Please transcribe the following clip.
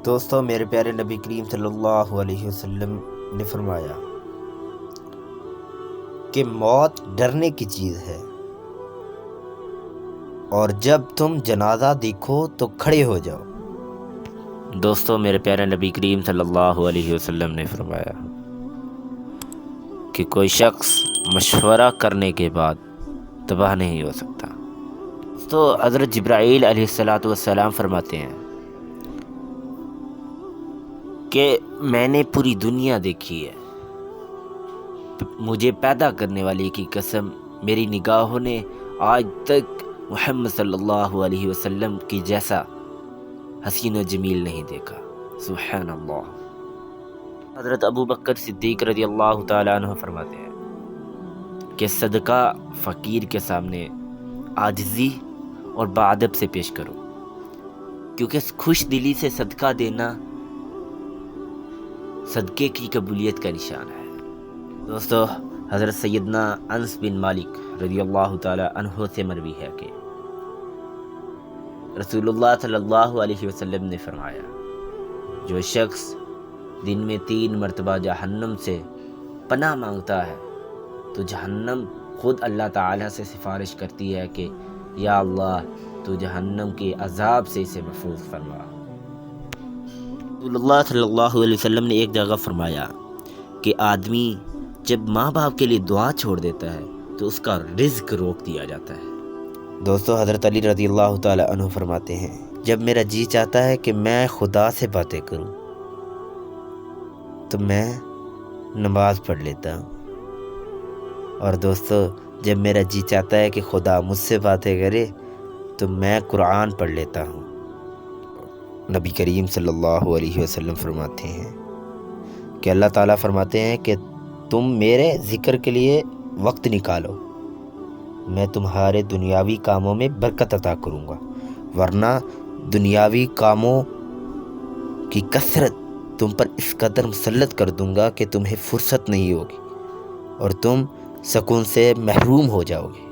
دوستو، میرے پیارے نبی کریم صلی اللہ علیہ وسلم نے فرمایا کہ موت ڈرنے کی چیز ہے، اور جب تم جنازہ دیکھو تو کھڑے ہو جاؤ۔ دوستو، میرے پیارے نبی کریم صلی اللہ علیہ وسلم نے فرمایا کہ کوئی شخص مشورہ کرنے کے بعد تباہ نہیں ہو سکتا۔ تو حضرت جبرائیل علیہ السلام فرماتے ہیں کہ میں نے پوری دنیا دیکھی ہے، مجھے پیدا کرنے والے کی قسم، میری نگاہوں نے آج تک محمد صلی اللہ علیہ وسلم کی جیسا حسین و جمیل نہیں دیکھا۔ سبحان اللہ۔ حضرت ابو بکر صدیق رضی اللہ تعالیٰ عنہ فرماتے ہیں کہ صدقہ فقیر کے سامنے عاجزی اور بادب سے پیش کرو، کیونکہ خوش دلی سے صدقہ دینا صدقے کی قبولیت کا نشان ہے۔ دوستو، حضرت سیدنا انس بن مالک رضی اللہ تعالیٰ عنہ سے مروی ہے کہ رسول اللہ صلی اللہ علیہ وسلم نے فرمایا، جو شخص دن میں 3 مرتبہ جہنم سے پناہ مانگتا ہے تو جہنم خود اللہ تعالیٰ سے سفارش کرتی ہے کہ یا اللہ، تو جہنم کے عذاب سے اسے محفوظ فرما۔ رسول اللہ صلی اللہ علیہ وسلم نے ایک جگہ فرمایا کہ آدمی جب ماں باپ کے لیے دعا چھوڑ دیتا ہے تو اس کا رزق روک دیا جاتا ہے۔ دوستو، حضرت علی رضی اللہ تعالی عنہ فرماتے ہیں، جب میرا جی چاہتا ہے کہ میں خدا سے باتیں کروں تو میں نماز پڑھ لیتا ہوں، اور دوستو، جب میرا جی چاہتا ہے کہ خدا مجھ سے باتیں کرے تو میں قرآن پڑھ لیتا ہوں۔ نبی کریم صلی اللہ علیہ وسلم فرماتے ہیں کہ اللہ تعالیٰ فرماتے ہیں کہ تم میرے ذکر کے لیے وقت نکالو، میں تمہارے دنیاوی کاموں میں برکت عطا کروں گا، ورنہ دنیاوی کاموں کی کثرت تم پر اس قدر مسلط کر دوں گا کہ تمہیں فرصت نہیں ہوگی اور تم سکون سے محروم ہو جاؤ گے۔